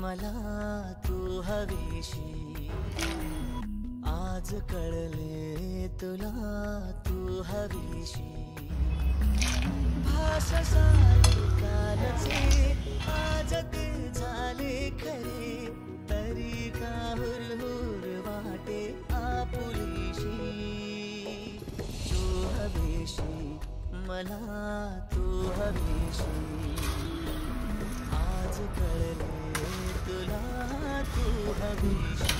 मला तू हवीशी, आज कळले तुला तू हवीशी। भाससाले कालचे आज ते झाले खरे, तरी का हुरहुर वाटे आपुलीशी। तू हवीशी, मला तू हवीशी, आज कळले तुला तू हवीशी।